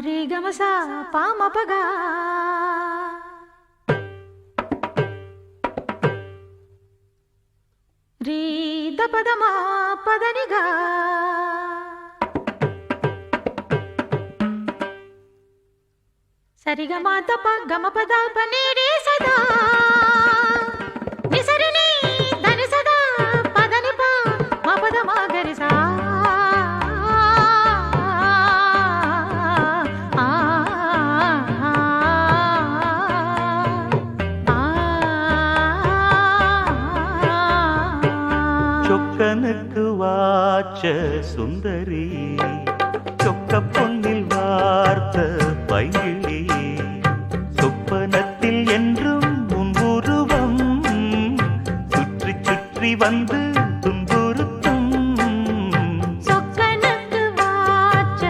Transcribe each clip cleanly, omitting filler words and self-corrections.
रे गमसा पाम पगा रे दपदमा पदनिगा सरिगमा दप गम पदा पने रे सदा निसरनी धनि सदा पदनि पा मा पदमा गरि सा சொக்கனுக்கு வாச்ச சுந்தரி சொக்க பொன்னில் வார்த்த பைங்கிளி சொப்பனத்தில் என்றும் உன் உருவம் சுற்றி சுற்றி வந்து துன்புறுத்தும் சொக்கனுக்கு வாச்ச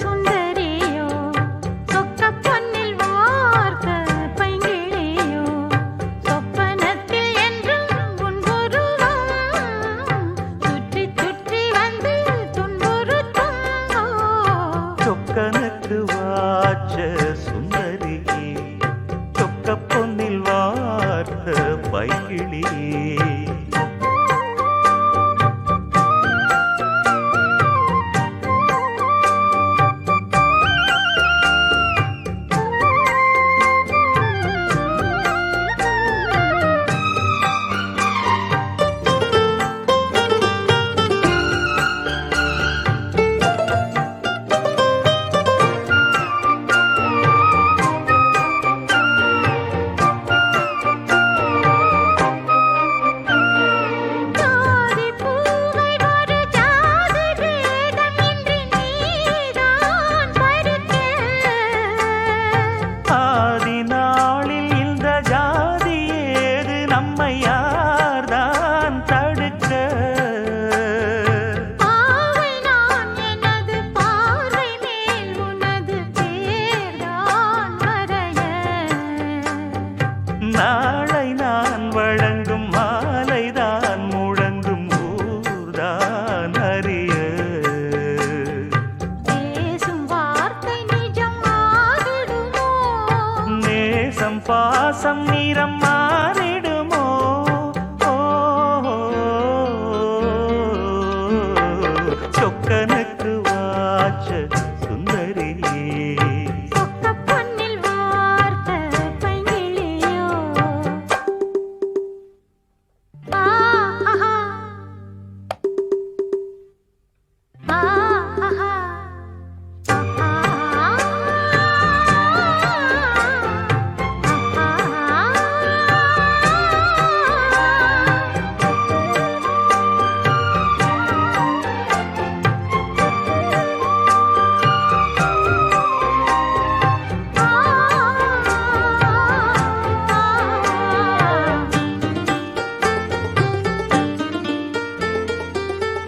சுந்தரியோ சொக்க பொன்னில் வார்த்த பைங்கிளியோ சொப்பனத்தில் என்றும் உன் உருவம் சுற்றி சுற்றி வந்து துன்புறுத்தும் சொக்கனுக்கு வாச்ச சுந்தரி சொக்க பொன்னில் வார்த்த பைங்கிளி ஜாதி பூவை ஒரு ஜாதி வேதமின்றி நீதான் பறிக்க ஆதி நாளில் இந்த ஜாதி ஏது நம்மை யார்தான் தடுக்க பாவை நான் எனது பார்வை மேல் உனது பேர்தான் வரைய நாளை நான் வழங்கும் மாலைதான் முழங்கும் ஊர்தான் அறிய பேசும் வார்த்தை நிஜம் ஆகிடுமோ நேசம் பாசம் நிறம் மாறிடுமோ ஓ, சொக்கனுக்கு வாச்ச சுந்தரி சொக்க பொன்னில் வார்த்த பைங்கிளியோ ஆஹா ஆஹா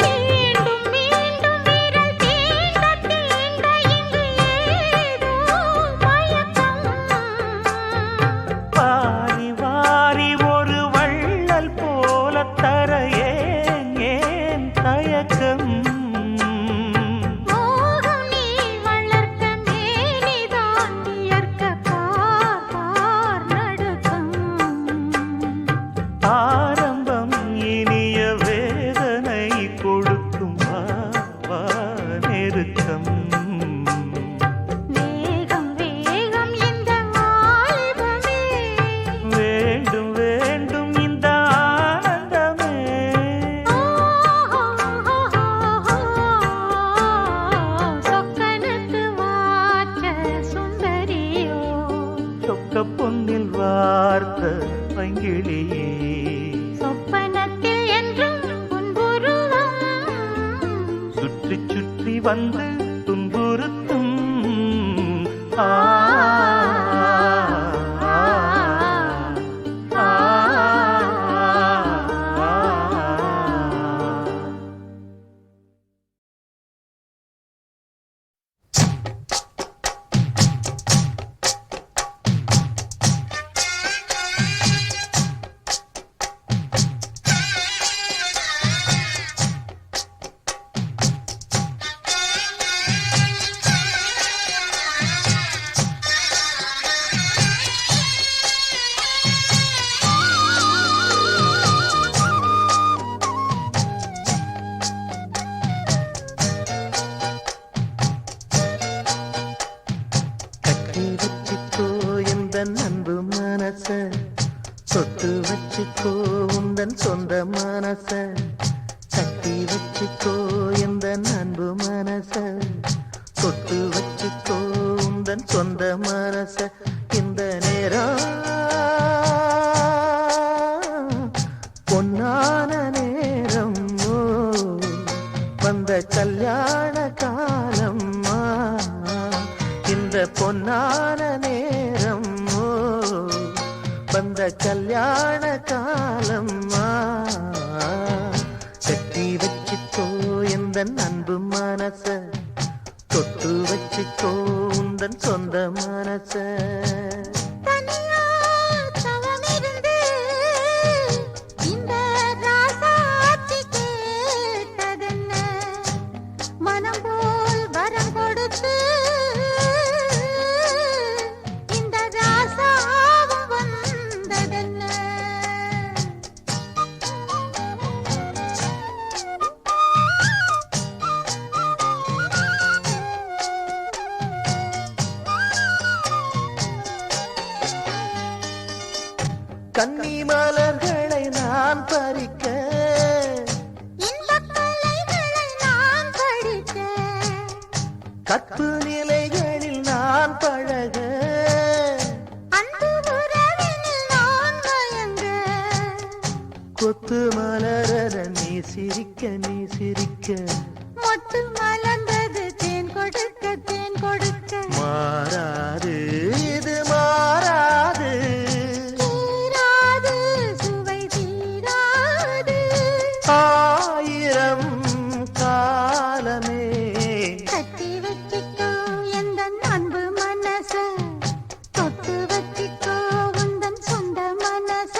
மீண்டும் மீண்டும் விரல் தீண்ட தீண்ட இங்கு ஏதோ மயக்கம் வாரி வாரி ஒரு வள்ளல் போல தர ஏன் தயக்கம் மோகம் நீ வளர்க்க மேனிதான் இயற்க பார் நடுக்கம் ஆரம்பம் இனிய வேதனை கொடுக்கும் வா நெருக்கம் வேகம் வேகம் இந்த வாலிபமே வேண்டும் வேண்டும் இந்த ஆனந்தமே சொக்கனுக்கு வாச்ச சுந்தரியோ சொக்க பொன்னில் வார்த்த பைங்கிளியே சொப்பனத்தில் என்றும் உன்புருவம் சுற்றி சுற்றி வந்து துன்புறுத்தும் ஆ வச்சுக்கோ எந்த அன்பு மனச தொட்டு வச்சுக்கோ உந்தன் சொந்த மனச இந்த நேரம் பொன்னான நேரம் வந்த கல்யாண காலம் இந்த பொன்னான நேரம் வந்த கல்யாண காலம் கட்டி வச்சுக்கோ எந்த அன்பு மனச தொட்டு வச்சுக்கோ உந்தன் சொந்த மனச கன்னி மலர்களை நான் பறிக்க நான் படிக்க கற்பு நிலைகளில் நான் பழக அன்பு உறவினில் நான் மயங்க கொத்து மலர நீ சிரிக்க நீ சிரிக்க மொட்டு மலர்ந்தது தேன் கொடுக்க தேன் கொடுக்க மாறாது இது மாறாது தீராது சுவை தீராது ஆயிரம் காலமே கட்டி வச்சிக்கோ எந்த அன்பு மனச தொட்டு வச்சிக்கோ உந்தன் சொந்த மனச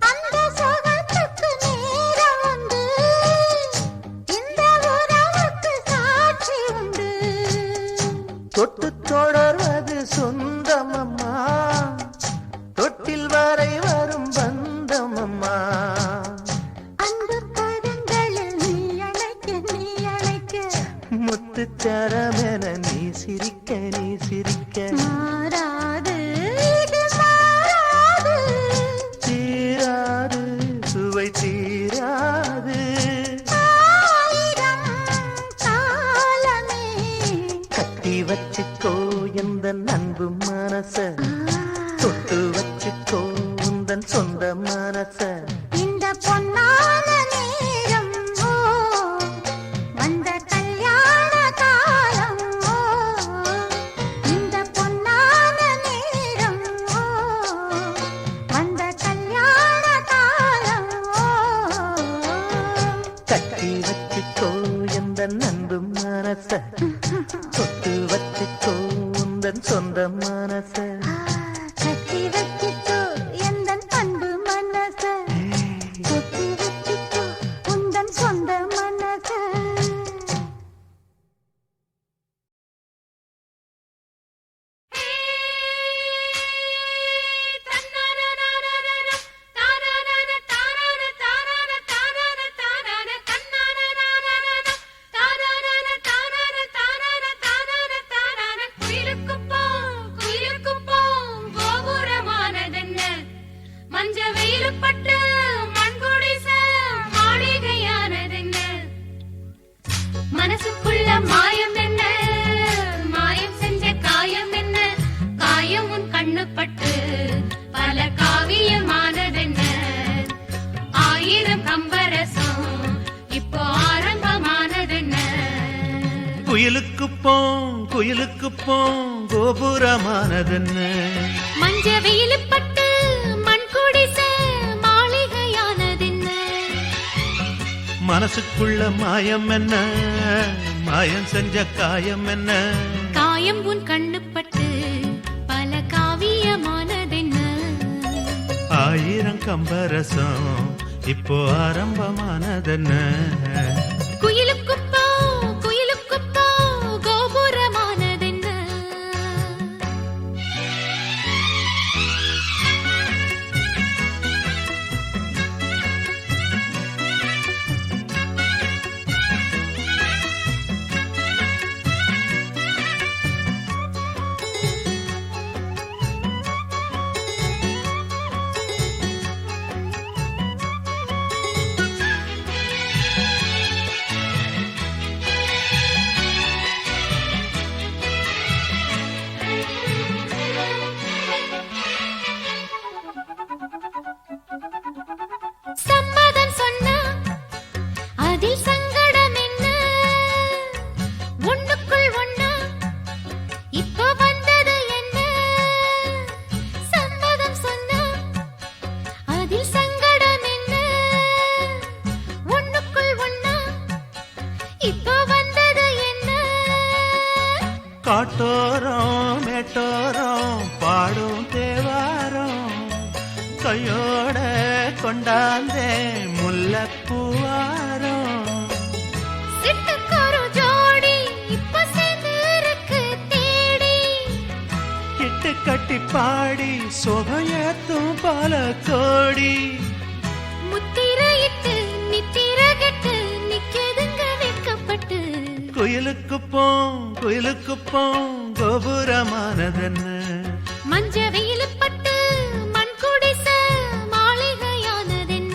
அந்த சுகத்துக்கு நேரம் உண்டு இந்த உறவுக்கு சாட்சி உண்டு தொட்டு தொடர்வது சொந்தமம்மா தொட்டில் வரை வரும் பந்தமம்மா அன்பு கரங்களில் நீ அழைக்க முத்துச்சரமென நீ சிரிக்க நீ சிரிக்க மாறாது இது மாறாது தீராது சுவை தீராது ஆயிரம் காலமே கட்டி வச்சுக்கோ எந்த அன்பு மனச தொட்டு வச்சுக்கோ உந்தன் சொந்த மனச இந்த பொன்னான நேரம் வந்த கல்யாண காலம் இந்த பொன்னான நேரம் வந்த கல்யாண காலம் கட்டி வச்சுக்கோ எந்த அன்பு மனச தொட்டு வச்சுக்கோ உந்தன் சொந்த மனச கட்டி வச்சிக்கோ எந்தன் அன்பு மனச தொட்டு வச்சிக்கோ உந்தன் சொந்த மனச மஞ்ச வெயில் பட்டு மண்குடிச மாளிகையானதென்ன மனசுக்குள்ள மாயம் என்ன மாயம் செஞ்ச காயம் என்ன காயம் உன் கண்ணு பட்டு பல காவியமானதென்ன ஆயிரம் கம்பரசம் இப்போ ஆரம்பமானதென்ன குயிலுக்கு போம் கோபுரமானதென்ன மஞ்ச வெயில் பட்டு மண்குடிச மாளிகையானதென்ன மனசுக்குள்ள மாயம் என்ன மாயம் செஞ்ச காயம் என்ன காயம் உன் கண்ணு பட்டு பல காவியமானதென்ன ஆயிரம் கம்பரசம் இப்போ ஆரம்பமானதென்ன குயிலுக்குப்போ குயிலுக்குப்போ கோபுரமானதென்ன சம்மதம் சொன்னா அதில் சங்கடம் என்ன ஒண்ணுக்குள் ஒண்ணா இப்போ வந்தது என்ன சம்மதம் சொன்னா அதில் சங்கடம் என்ன ஒண்ணுக்குள் ஒண்ணா இப்போ வந்தது என்ன காட்டோரம் மேட்டோரம் பாடும் தேவாரம் கையோட கொண்டாந்தே முல்லைப்பூவாரம் சிட்டுக்கொரு ஜோடி இப்ப சேர்ந்திருக்கு தேடி கிட்டு கட்டி பாடி சுகையத்தும் பல கோடி முத்திரையிட்டு நித்திரகட்டு நிக்கதுங்க வைக்கப்பட்டு குயிலுக்கு போம் கோபுரமானதென்ன மஞ்ச வெயிலு பட்டு மண் குடிச மாளிகையானதென்ன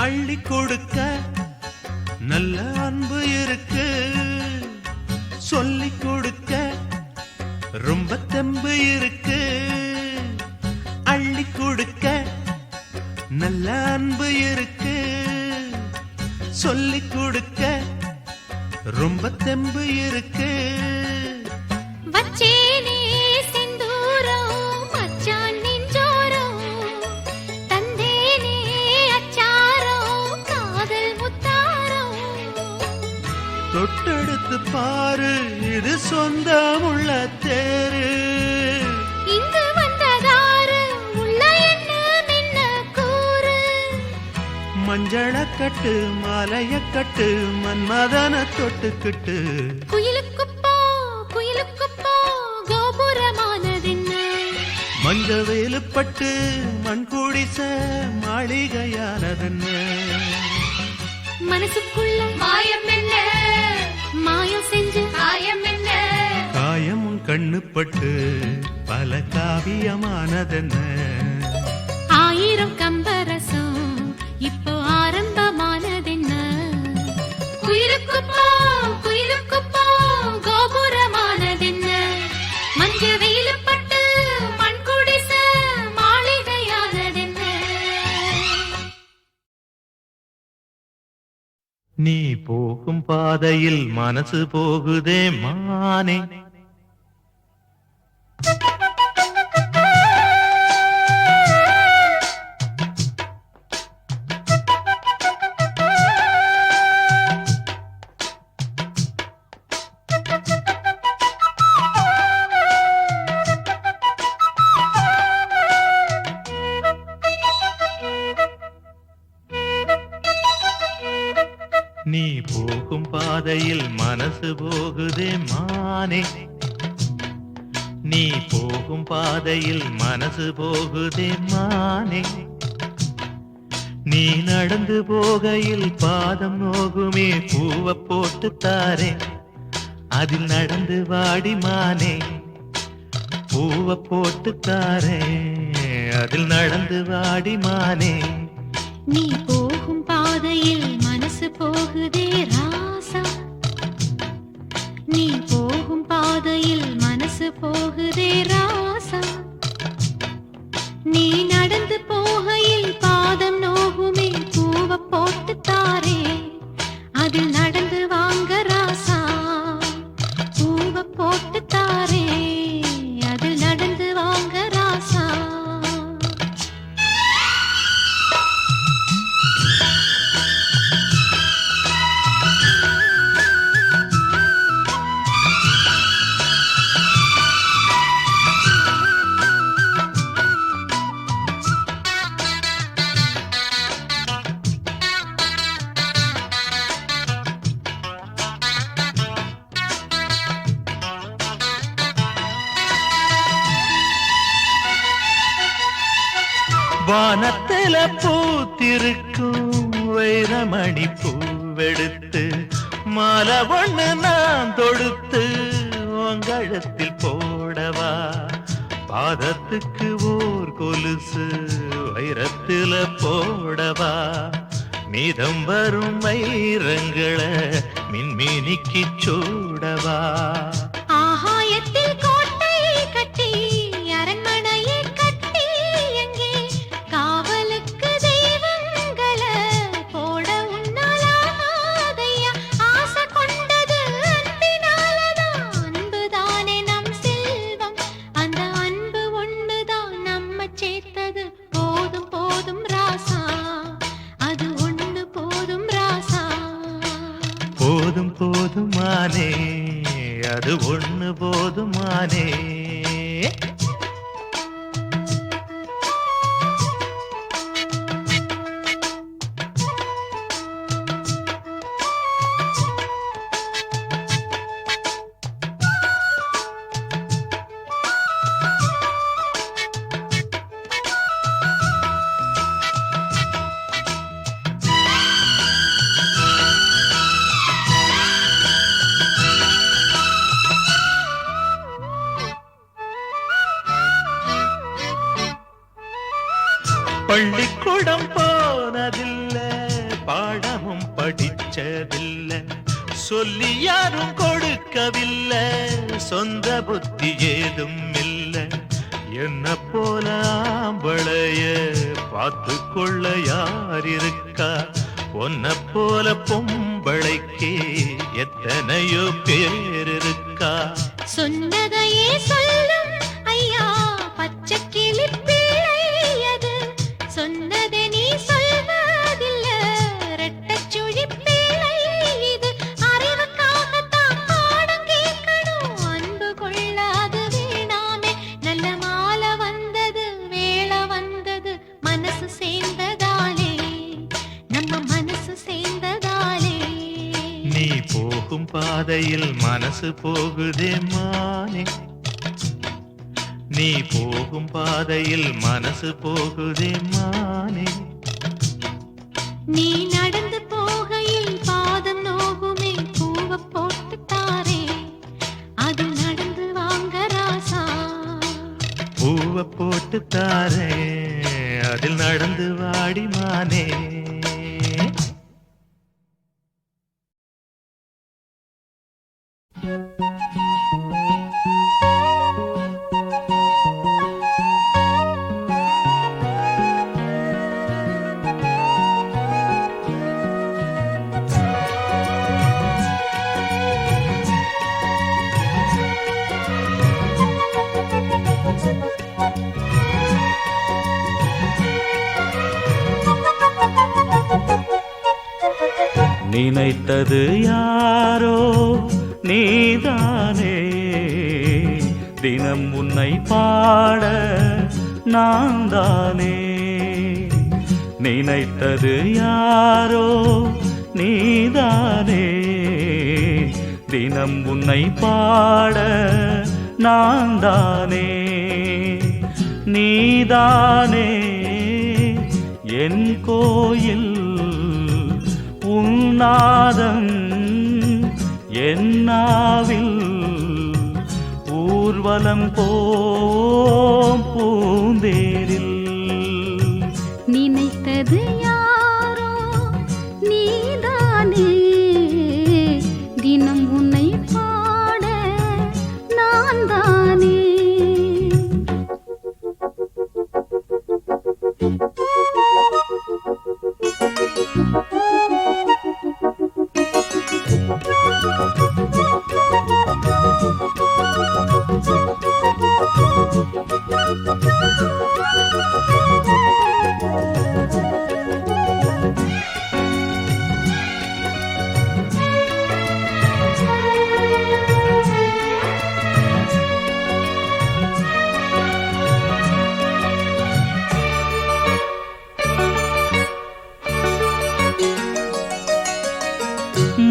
அள்ளி கொடுக்க நல்ல அன்பு இருக்கு சொல்லி கொடுக்க ரொம்ப தெம்பு இருக்கு அள்ளி கொடுக்க நல்ல அன்பு இருக்கு சொல்லி கொடுக்க ரொம்ப தெம்பு இருக்கு வச்சேனே செந்தூரம் மச்சான் நெஞ்சோரம் தந்தேனே அச்சாரம் காதல் முத்தாரம் தொட்டெடுத்து பாரு இது சொந்தமுள்ள தேரு இங்கு வந்ததாரு உள்ள என்ன மின்ன கூறு மஞ்சள கட்டு மாலைய கட்டு மன்மதன தொட்டுக்கிட்டு குயிலுக்குப்போ கோபுரமானதென்ன மஞ்ச வேலுப்பட்டு மண் குடிச மாளிகையானதென்ன மனசுக்குள்ள மாயம் என்ன மாயம் செஞ்சு காயம் என்ன காயமும் கண்ணுப்பட்டு பல காவியமானதென்ன ஆயிரம் கம்பரசம் இப்போ ஆரம்பமானதென்ன குயிலுக்குப்போ கோபுரமானதென்ன மஞ்ச வெயிலு பட்டு மண் குடிச மாளிகையானதென்ன நீ போகும் பாதையில் மனசு போகுதே மானே நீ போகும் பாதையில் மனசு போகுதே மானே நீ போகும் பாதையில் மனசு போகுதே மானே நீ நடந்து போகையில் பாதம் நோகுமே பூவ போட்டு தாரே அதில் நடந்து வாடி மானே பூவ போட்டு தாரே அதில் நடந்து வாடி மானே நீ போகும் பாதையில் மனசு போகுதே ராசா நீ போகும் பாதையில் மனசு மனசு போகுதே ராசா நீ நடந்து போகையில் பாதம் நோகுமே பூவ போட்டு தாரே அதில் நடந்து வாங்க ராசா பூவ போட்டு தாரே அதில் நடந்து வாங்க ராசா வானத்தில பூத்திருக்கும் வைரமணி பூவெடுத்து மாலை ஒண்ணு நான் தொடுத்து உங்கழுத்தில் போடவா பாதத்துக்கு ஓர் கொலுசு வைரத்தில போடவா மீதம் வரும் வைரங்களை மின்மினிக்கு சூடவா ஆகாயத்தில் கோட்டை கட்டி அரண்மனையை கட்டி எங்கே காவலுக்கு தெய்வங்களை போட உன்னாலாதையா ஆசை கொண்டது அன்பினாலதான் அன்புதானே நம் செல்வம் அந்த அன்பு ஒண்ணுதான் நம்ம சேர்த்தது போதும் போதும் ராசா அது ஒண்ணு போதும் ராசா போதும் போதுமானே அது ஒண்ணு போதுமானே பள்ளிக்கூடம் போனதில்ல பாடமும் படிச்சதில்ல சொல்லி யாரும் கொடுக்கவில்லை சொந்த புத்தி ஏதும் இல்ல என்ன போல ஆம்பளைய பார்த்து கொள்ள யார் இருக்கா ஒன்ன போல பொம்பளைக்கு எத்தனையோ பேர் இருக்கா சொன்னதையே சொல்லும் ஐயா பச்சை கிளி பிள்ளை அது சொன்னதை நீ சொல்வதில்ல ரெட்டச்சுழி பிள்ளை இது அறிவுக்காகத்தான் பாடம் கேட்கணும் அன்பு கொள்ளாது வீணாமே நல்ல மாலை வந்தது வேளை வந்தது மனசு சேர்ந்ததாலே நம்ம மனசு சேர்ந்ததாலே நீ போகும் பாதையில் மனசு போகுதே மானே நீ போகும் பாதையில் மனசு போகுதே மானே நீ நடந்து போகையில் பாதம் நோகுமே பூவ போட்டு தாரே அது நடந்து வாங்க ராசா பூவை போட்டு தாரே அதில் நடந்து வாடி மானே நினைத்தது யாரோ நீதானே தினம் உன்னை பாட நான் தானே நினைத்தது யாரோ நீதானே தினம் உன்னை பாட நான் தானே நீதானே என் கோயில் உன்னாதம் என்னாவில் ஊர்வலம் போம் பூந்தேரில் நினைத்தது யாரோ நீதானே தினம் உன்னை பாட நான் தான்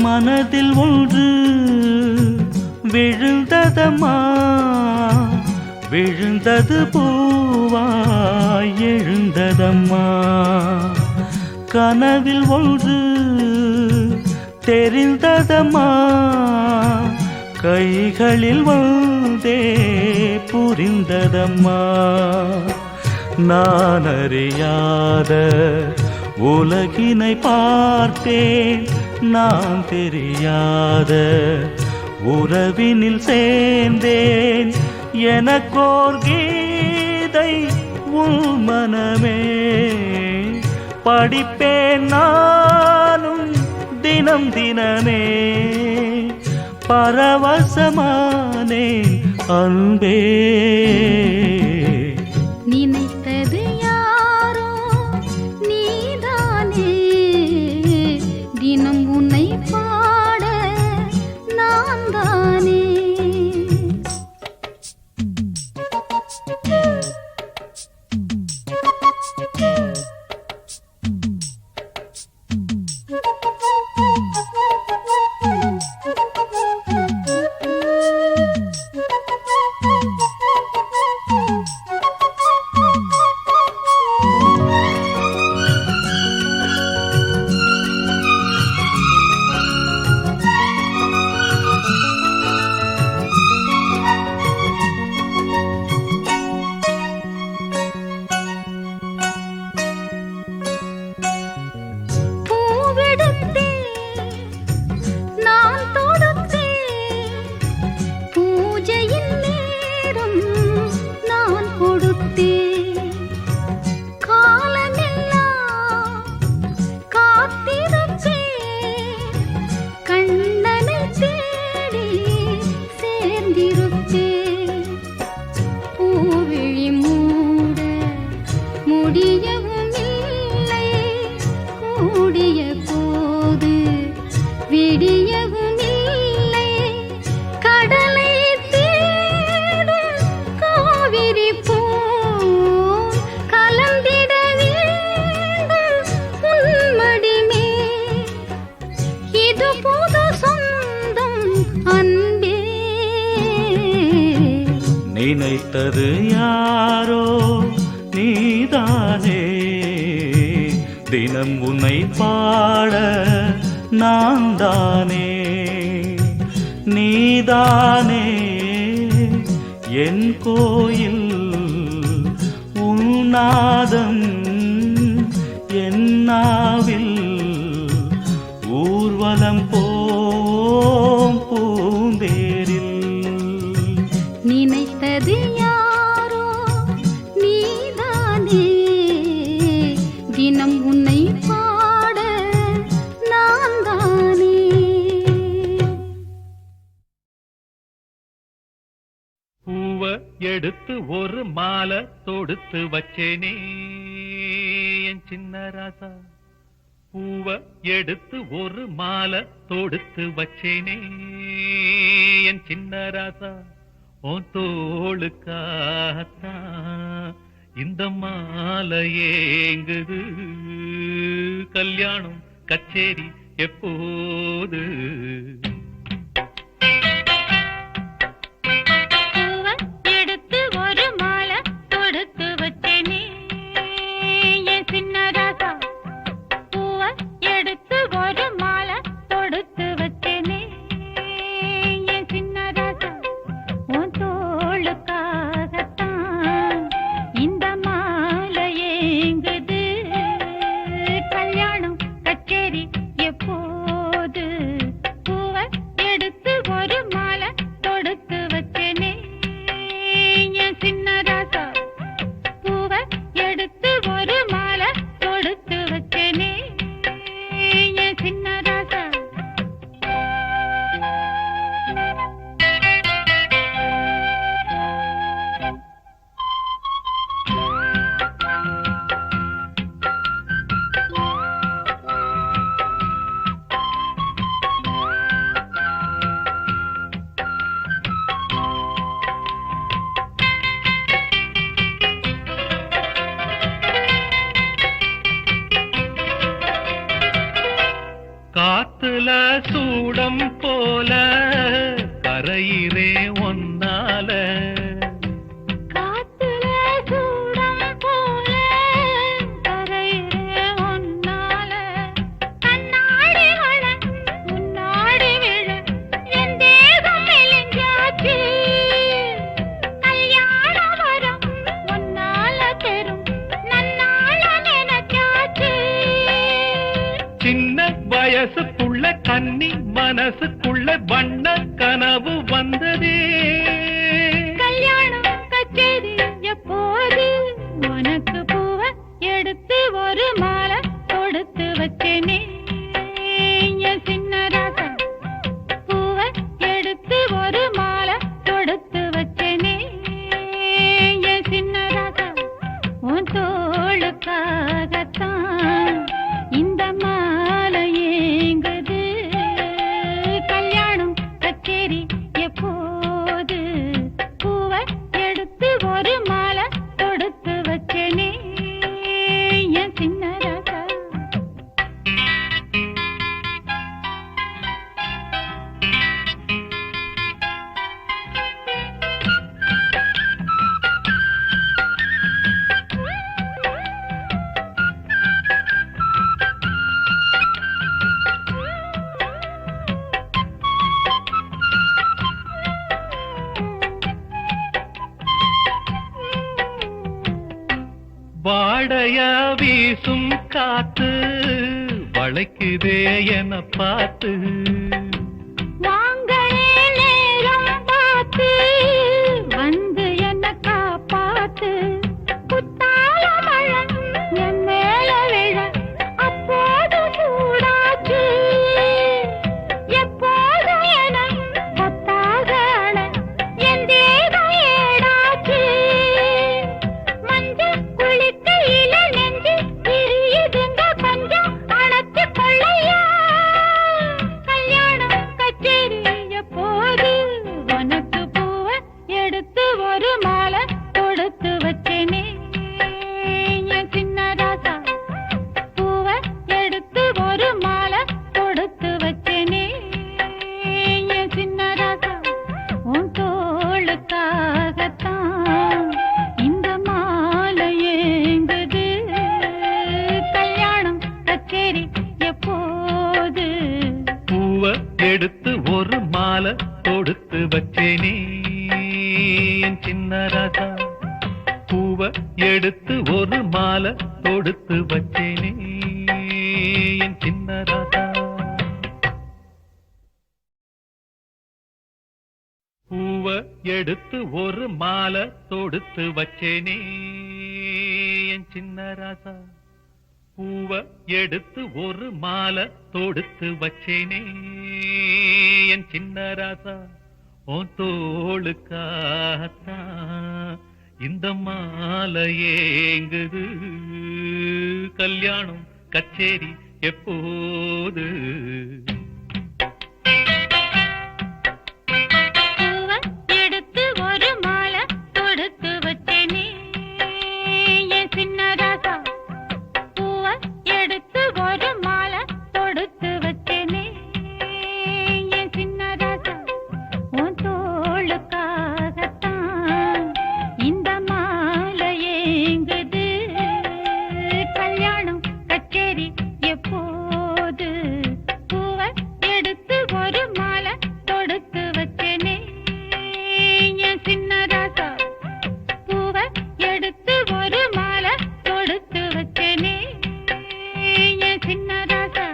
மனதில் ஒன்று விழுந்ததம்மா, விழுந்தது பூவாய் எழுந்ததம்மா. கனவில் ஒன்று தெரிந்ததம்மா, கைகளில் வந்தே புரிந்ததம்மா. நான் அறியாத உலகினை பார்த்தேன், நான் தெரியாத உறவினில் சேர்ந்தேன். எனக்கோர் கீதை உன் மனமே, படிப்பேன் நானும் தினம் தினமே. பரவசமானேன் அன்பே. நினைத்தது யாரோ நீதானே, தினம் உன்னை பாட நான் தானே. நினைத்தது யாரோ நீதானே, தினம் உன்னை பாட நான் தானே. நீதானே என் கோயில், உன்னாதம் என் நாவில். ஊர்வலம் போம் பூந்தேரில். நினைத்தது யாரோ நீதானே, தினம் உன்னை பாட நான் தானே. பூவ எடுத்து ஒரு மாலை தொடுத்து வச்சேனே என் சின்ன ராசா. பூவ எடுத்து ஒரு மாலை தொடுத்து வச்சேனே என் சின்ன ராசா. உன் தோளுக்காத்தான் இந்த மாலை ஏங்குது. கல்யாணம் கச்சேரி எப்போது? கல்யாணம் கச்சேரி எப்போது? பூவ காத்துல சூடம் போல கரையிறே ஒன்னால காத்துல சூடம் போல கரையிலே ஒன்னால கண்ணாடி வள முன்னாடி விழ என் தேகம் மெலிஞ்சாச்சு கல்யாண வரம் ஒன்னால பெரும் நன்னால நினைச்சாச்சு சின்ன வயசுக்குள்ள கன்னி மனசுக்குள்ள வண்ண கனவு வந்ததே கல்யாணம் கச்சேரி எப்போது உனக்கு பூவை எடுத்து ஒரு மாலை கொடுத்து வச்சேனே என் சின்ன ராசா பூவை எடுத்து ஒரு மாலை கொடுத்து வச்சேனே என் சின்ன ராசா உன் தோளுக்காகத்தான் இந்த மாலை ஏங்குது கல்யாணம் கச்சேரி எப்போது பூவை எடுத்து ஒரு மாலை கொடுத்து வச்சேனே என் சின்ன ராசா வாடைய வீசும் காத்து வளைக்குதே என பார்த்து வாங்களே நேரம் பார்த்து வந்து என்ன காப்பாத்து குத்தால மழை என் மேல விழ அப்போது சூடாச்சு எப்போது என கொத்தாக அழ என் தேகம் ஏடாச்சு மஞ்ச குளிக்கையில நெஞ்சு பிரியுதுங்க கொஞ்சம் அணைச்சு கொள்ளையா கல்யாணம் கச்சேரி எப்போது உனக்கு பூவை எடுத்து ஒரு மாலை கொடுத்து வச்சேனே என் சின்ன ராசா பூவை எடுத்து ஒரு மாலை கொடுத்து வச்சேனே என் சின்ன ராசா உன் தோளுக்காகத்தான் இந்த மாலை ஏங்குது கல்யாணம் கச்சேரி எப்போது பூவ எடுத்து ஒரு மாலை கொடுத்து வச்சேனே என் சின்ன ராசா பூவ எடுத்து ஒரு மாலை கொடுத்து வச்சேனே என் சின்ன ராசா பூவ எடுத்து ஒரு மாலை தொடுத்து வச்சேனே என் சின்ன ராசா பூவ எடுத்து ஒரு மாலை தொடுத்து வச்சேனே என் சின்ன ராசா உன் தோளுக்காகத்தான் இந்த மாலை ஏங்குது கல்யாணம் கச்சேரி எப்போது பூவை எடுத்து ஒரு மாலை கொடுத்து வச்சேனே என் சின்ன ராசா பூவை எடுத்து ஒரு மாலை கொடுத்து வச்சேனே என் சின்ன ராசா உன் தோளுக்காகத்தான் இந்த மாலை ஏங்குது கல்யாணம் கச்சேரி எப்போது பூவை எடுத்து ஒரு மாலை கொடுத்து வச்சேனே என் சின்ன ராசா பூவை எடுத்து ஒரு மாலை கொடுத்து வச்சேனே என் சின்ன ராசா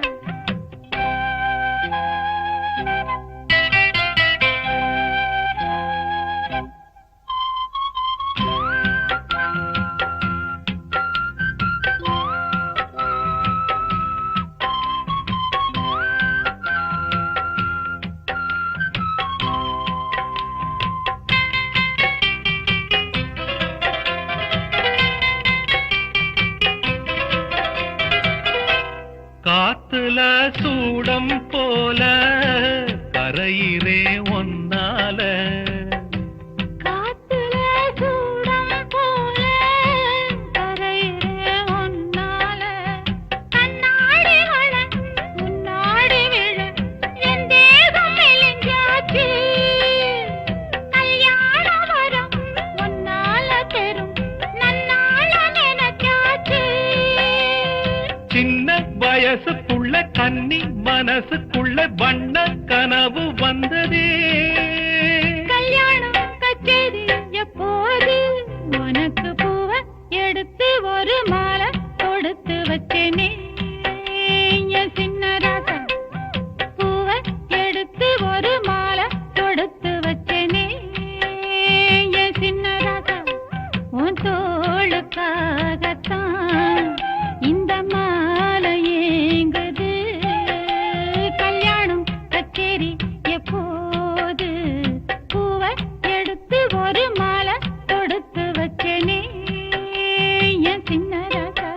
காத்துல சூடம் போல கரையிறே ஒன்னால காத்துல சூடம் போல கரையிலே ஒன்னால கண்ணாடி வள முன்னாடி விழ வயசுக்குள்ள கன்னி மனசுக்குள்ள வண்ண கனவு வந்ததே. கல்யாணம் கச்சேரி எப்போது உனக்கு பூவை எடுத்து ஒரு மாலை கொடுத்து வச்சேனே என் சின்ன ராசா. பூவை எடுத்து ஒரு மாலை கொடுத்து வச்சேனே என் சின்ன ராசா. உன் தோளுக்காகத்தான் இந்த மாலை ஏங்குது. கல்யாணம் கச்சேரி எப்போது பூவை எடுத்து ஒரு மாலை கொடுத்து வச்சேனே என் சின்ன ராசா.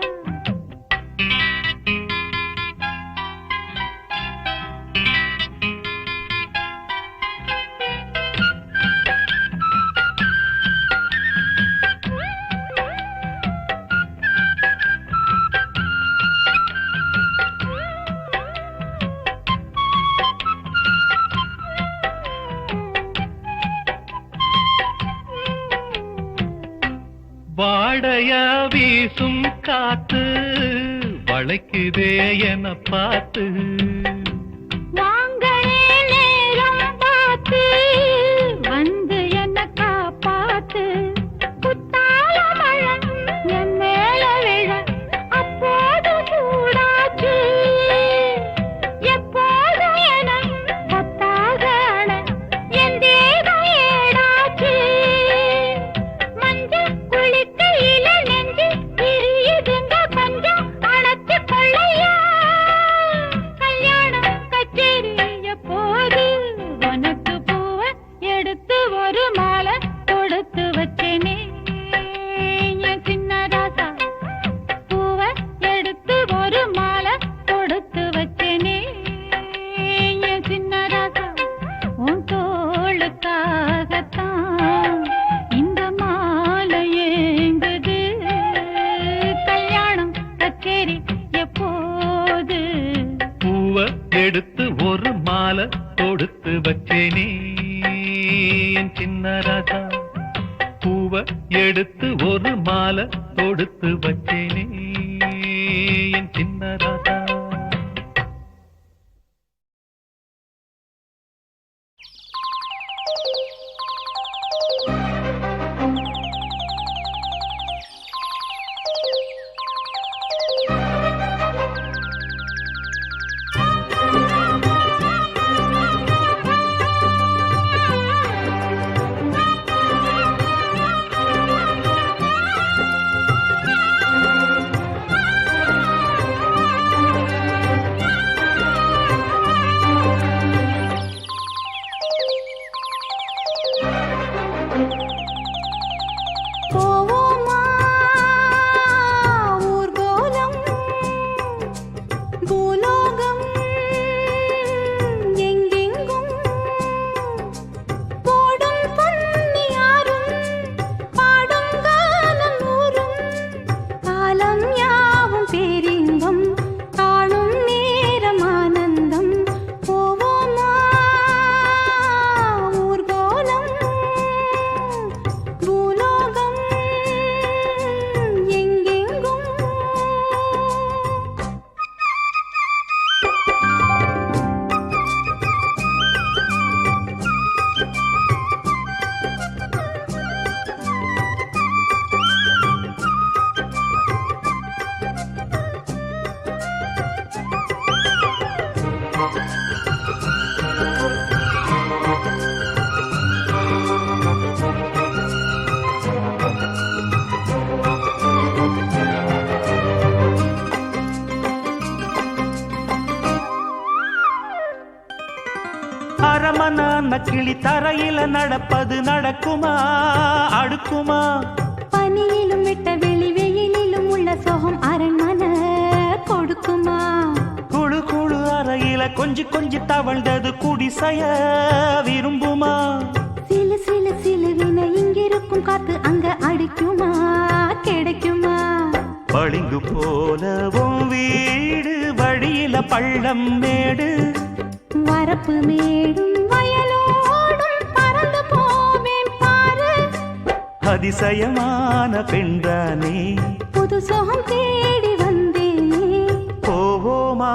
வாடையா வீசும் காத்து வளைக்குதே என பார்த்து. வாங்களே நேரம் பார்த்து வந்து என்ன காப்பாத்து. குத்தால மழை என் மேல விழ அப்போது சூடாச்சு. எப்போது என கொத்தாக அழ என் தேகம் ஏடாச்சு. மஞ்சள் குளிக்கையில நெஞ்சு பிரியுதுங்க கொஞ்சம் அணைச்சு கொள்ளையா. கல்யாணம் கச்சேரி எப்போது உனக்கு பூவை எடுத்து ஒரு மாலை கொடுத்து வச்சேனே என் சின்ன ராசா. பூவை எடுத்து ஒரு மாலை கொடுத்து வச்சேனே என் சின்ன ராசா. உன் தோளுக்காகத்தான் இந்த மாலை ஏங்குது. கல்யாணம் கச்சேரி எப்போது பூவ எடுத்து ஒரு மாலை கொடுத்து வச்சேனே என் சின்ன ராசா. பூவ எடுத்து ஒரு மாலை கொடுத்து வச்சேனே என் சின்ன ராசா. போவோமா ஊர்கோலம் பூலோகம் எங்கெங்கும் போடும் பொன்னியாரும் பாடும் காலம் ஊரும். காலம் யாவும் பேரின்பம் காணும் நேரம் ஆனந்தம். போவோமா ஊர்கோலம் பூலோகம் எங்கெங்கும். அரமனான கிளி தரையில நடப்பது நடக்குமா அடுக்குமா? பனியிலும் விட்ட வெளி வெயிலிலும் உள்ள சோகம் அரண்மனை கொடுக்குமா? குழு குழு அறையில கொஞ்சி கொஞ்சி தவழ்ந்தது குடிசைய விரும்புமா? சிலு சிலு சிலுவின இங்கிருக்கும் காத்து அங்க அடிக்குமா கிடைக்குமா? பளிங்கு போலவும் வீடு வழியில பள்ளம் மேடு. வரப்பு மேடும் வயலோடும் பறந்து போவேன் பாரு. அதிசயமான பெண்தானே புது சோகம் தேடி வந்தேனே. போவோமா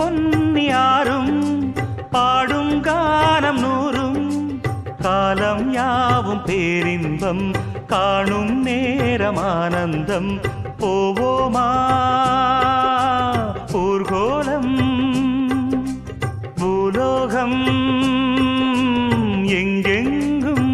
பொன்னியாரும் பாடும் கானம் நூறும் காலம் யாவும் பேரின்பம் காணும் நேரம் ஆனந்தம் போவோமா ஊர்கோலம் பூலோகம் எங்கெங்கும்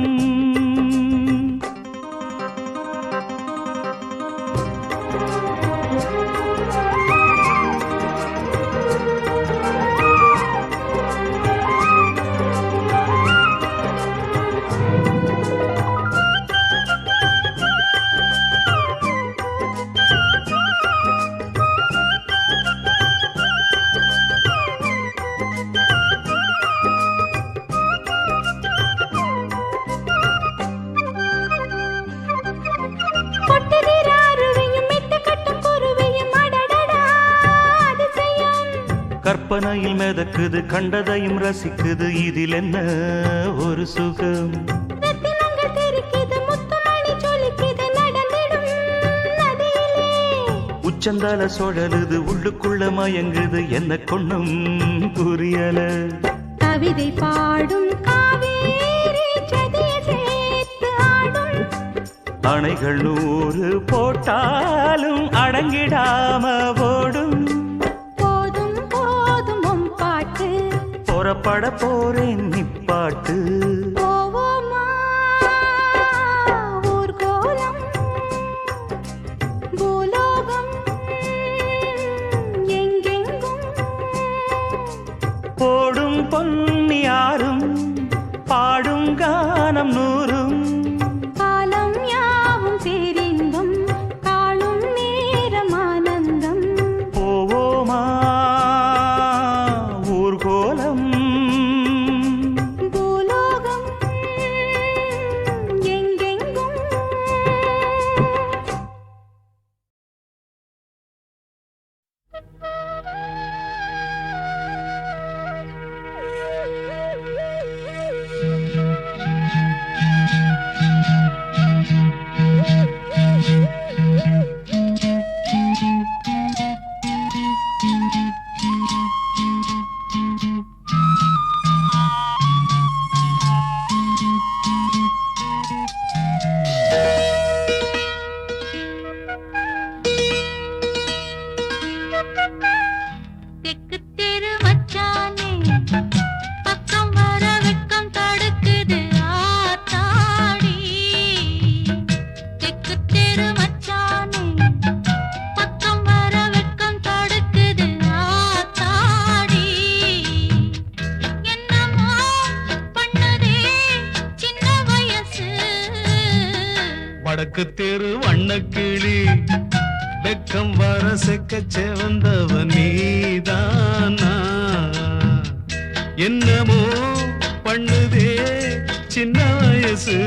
கற்பனையில் மிதக்குது கண்டதையும் ரசிக்குது இதில் என்ன ஒரு சுகம் உச்சந்தால சுழலுது உள்ளுக்குள்ள மயங்குது என்ன கொண்ணும் புரியல கவிதை பாடும் காவேரி சேர்த்து ஆடும் அணைகள் 100 போட்டாலும் அடங்கிடாம ஓடும் புறப்பட போறேன் நிப்பாட்டு போவோமா ஊர்கோலம் பூலோகம் எங்கெங்கும் போடும் பொன்னியாரும் பாடும் கானம் நூறும் காலம் யாவும் பேரின்பம் காணும் நேரம் ஆனந்தம் போவோமா ஊர்கோலம் வடக்கு தெரு வண்ணக்கிளி வெக்கம் வர செக்க செவந்தவன் நீதானா என்னமோ பண்ணுதே சின்ன வயசு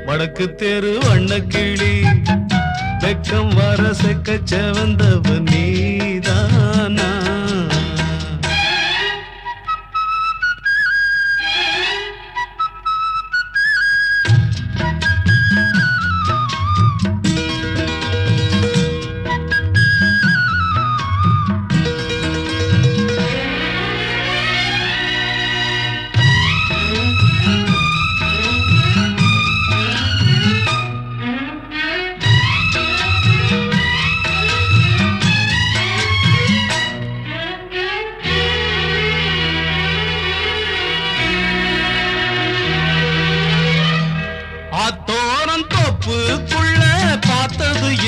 வடக்கு தெரு வண்ணக்கிளி வெக்கம் வர செக்க செவந்தவன் நீதானா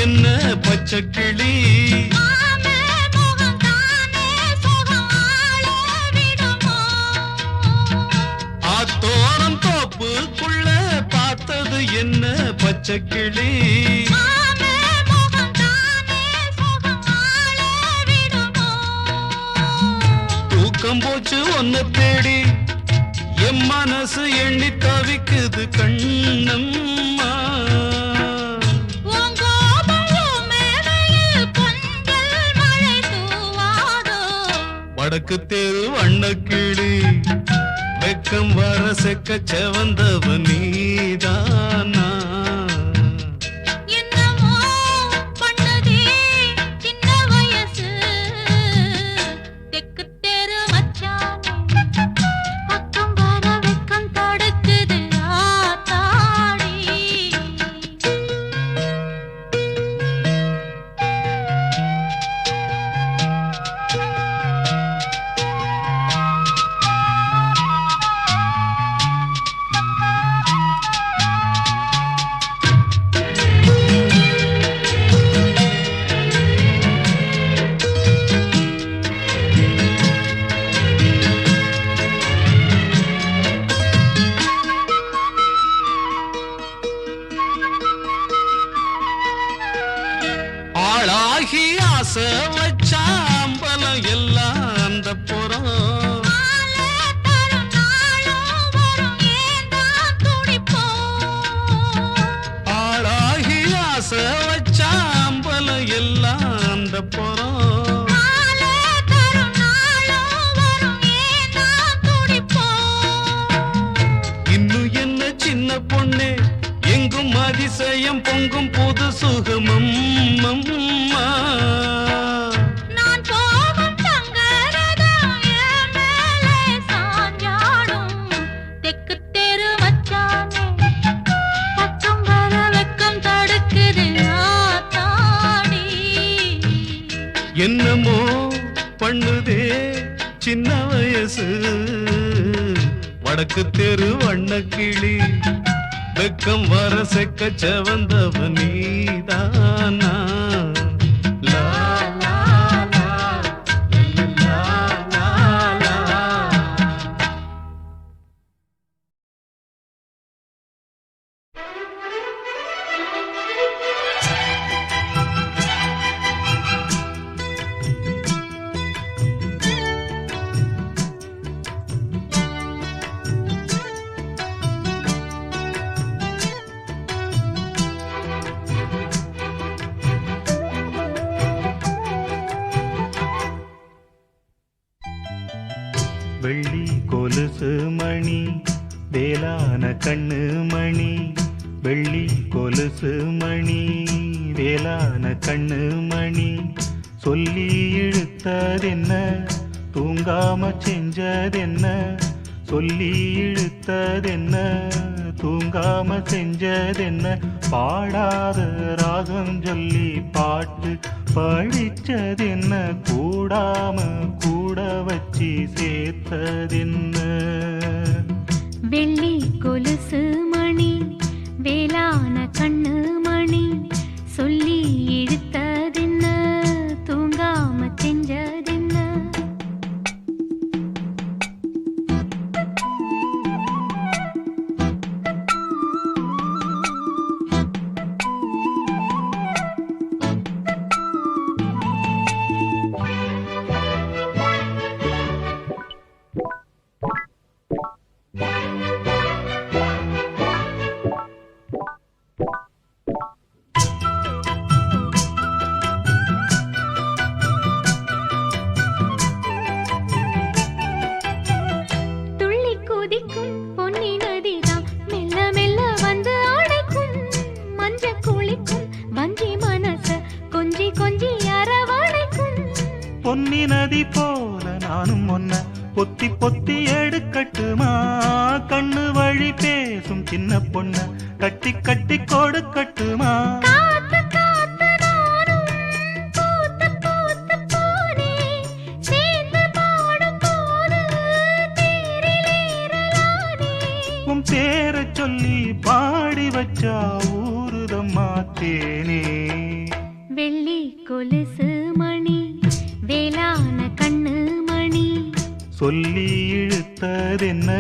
என்ன பச்சைக்கிளி ஆத்தோரம் தோப்புக்குள்ள பார்த்தது என்ன பச்சைக்கிளி தூக்கம் போச்சு ஒன்ன தேடி என் மனசு எண்ணி தவிக்குது கண்ணம்மா வடக்கு தெரு வண்ணக்கிளி வெக்கம் வர செக்க செவந்தவ நீதானா இதயம் பொங்கும் புது சுகமம் அம்மா. நான் போகும் தங்கரதம் என் மேலே சாஞ்சாடும். தெக்கு தெரு மச்சானே பக்கம் வர வெக்கம் தடுக்குது ஆத்தாடி. என்னமோ பண்ணுதே சின்ன வயசு வடக்கு தெரு வண்ணக்கிளி வெக்கம் வர செக்க செவந்தவ நீதானா. லா, லா, லா, லா, லா, லா. வெள்ளி கொலுசு மணி வேலான கண்ணு மணி, வெள்ளி கொலுசு மணி வேலான கண்ணு மணி, சொல்லி இழுத்ததென்ன தூங்காம செஞ்சதென்ன, சொல்லி இழுத்ததென்ன தூங்காம செஞ்சதென்ன, பாடாத ராகம் சொல்லி பாட்டு படிச்சதென்ன, கூடாம கூட வச்சி சேர்த்ததென்ன. வெள்ளி கொலுசு மணி வேலான கண்ணு மணி, சொல்லி இழுத்ததென்ன தூங்காம செஞ்சதென்ன. பொன்னி நதி போல நானும் ஒன்ன பொத்தி பொத்தி எடுக்கட்டுமா, கண்ணு வழி பேசும் சின்ன பொண்ண கட்டி கட்டி கொடுக்கட்டுமா. உன் பேரை சொல்லி பாடி வச்சா ஊருதம்மா தேனே. வெள்ளி கொலுசு மணி வேலான கண்ணு மணி, சொல்லி இழுத்ததென்ன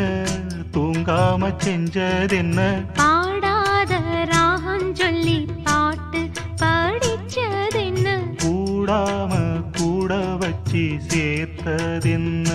தூங்காம செஞ்சதென்ன, பாடாத ராகம் சொல்லி பாட்டு படிச்சதென்ன, கூடாம கூட வச்சி சேர்த்ததென்ன.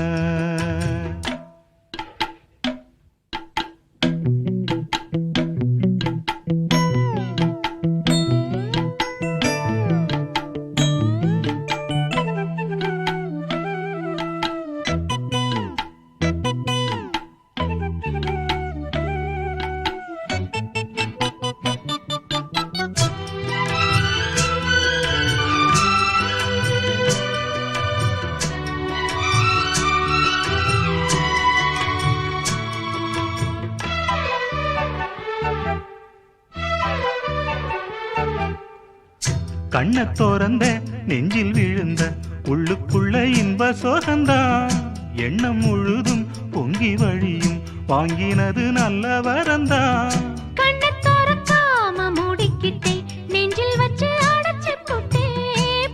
கண்ண தோறந்த நெஞ்சில் விழுந்த உள்ளுக்குள்ள இன்ப சோகந்தான், எண்ணம் முழுதும் பொங்கி வழியும் வாங்கினது நல்ல வரந்தான். கண்ண தோறக்காம மூடிக்கிட்டே நெஞ்சில் வச்சு அடைச்சு போட்டே,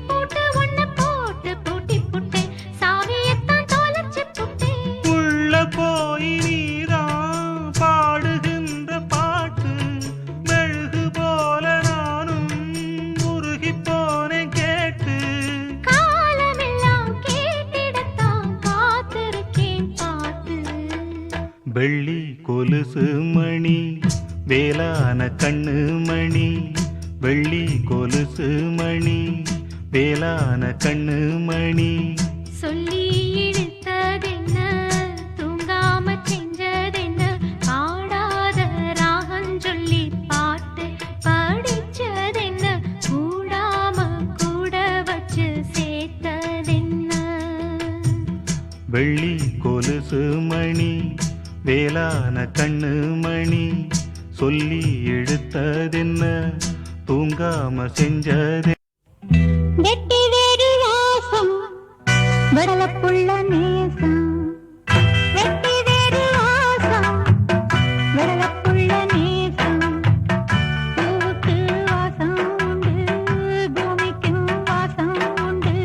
போட்டு ஒண்ணு போட்டு பூட்டி போட்டே சாவியத்தான் தொலைச்சு போட்டே. உள்ள போய் நீதான் பாடுகின்ற பாட்டு மெழுகு போல நானும் உருகி போனேன் கேட்டு, காலமெல்லாம் கேட்டிடத்தான் காத்திருக்கேன் பாட்டு. வெள்ளி கொலுசு மணி வேலான கண்ணு மணி, வெள்ளி கொலுசு மணி வேலான கண்ணு மணி, சொல்லி இழுத்ததென்ன தூங்காம செஞ்சதென்ன, பாடாத ராகம் சொல்லி பாட்டு படிச்சதென்ன. வெள்ளி கொலுசு மணி வேளான கண்ணு மணி சொல்லி எடுத்ததென்ன தூங்காம செஞ்சது வெட்டி வேறு வாசம் வடலப்புள்ள நேசம் வெட்டி வேறு வாசம் வடலப்புள்ள நேசம் பூவுக்கு வாசம் உண்டு பூமிக்கும் வாசம் உண்டு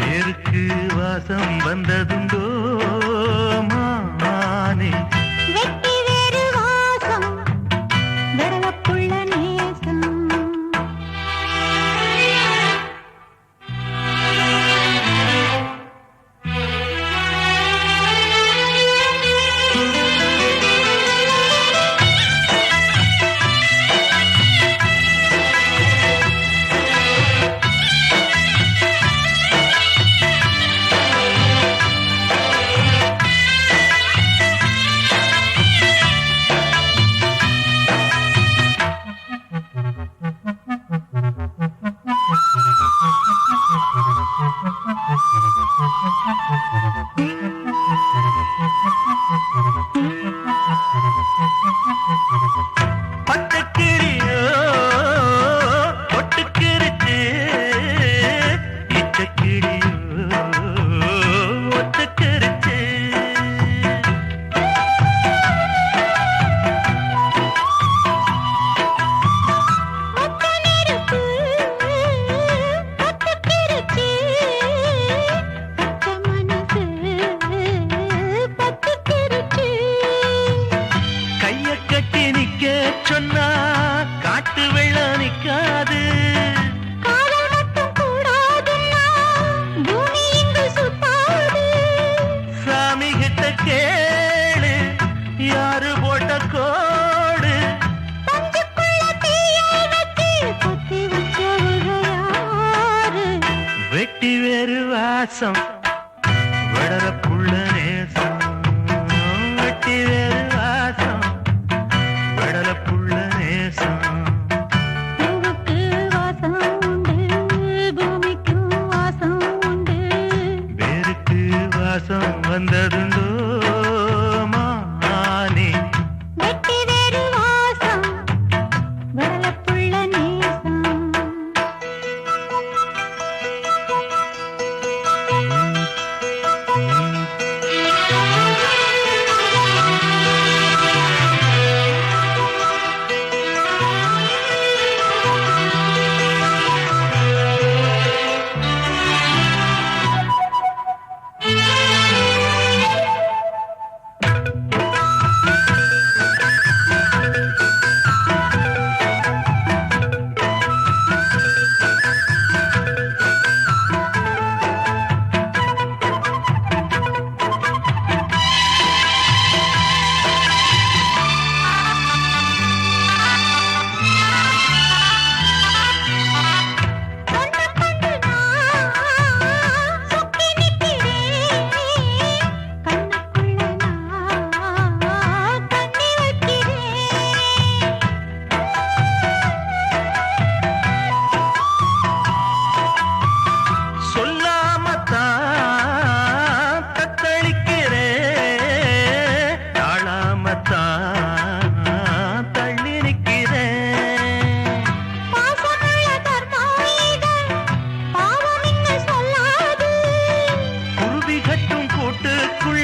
வேருக்கு வாசம் வந்ததுண்டோ மானே வெட்டி வேறு வாசம் வடலப்புள்ள நேசம் பச்சைக்கிளியோ ஒட்டுக்கிருச்சு இச்சக்கிளியோ ஒட்டுக்கிருச்சு மொத்த நெருப்பு பத்துக்கிருச்சு பச்சை மனசு பத்துக்கிருச்சு கைய கட்டி நிக்க சொன்னா காட்டு வெள்ளம் நிக்காது காதல் மட்டும் கூடாதுன்னா பூமி இங்கு சுத்தாது சாமி கிட்ட கேளு யாரு போட்ட கோடு பஞ்சுக்குள்ள தீயை வச்சு கொத்தி வச்சவங்க யாரு வெட்டி வேறு வாசம் வளர புள்ள நேசம் வெட்டி வேறு வாசம் வளர புள்ள நேசம் பூவுக்கு வாசம் உண்டு பூமிக்கும் வாசம் உண்டு வேருக்கு வாசம் வந்ததுண்டோ மானே வெட்டி வேறு வாசம் வடலப்புள்ள நேசம் சொல்லாமத்தான் தத்தளிக்கிறேன் தாழாமத்தான் தள்ளி நிற்கிறேன் குருவி கட்டும் கூட்டுக்குள்ள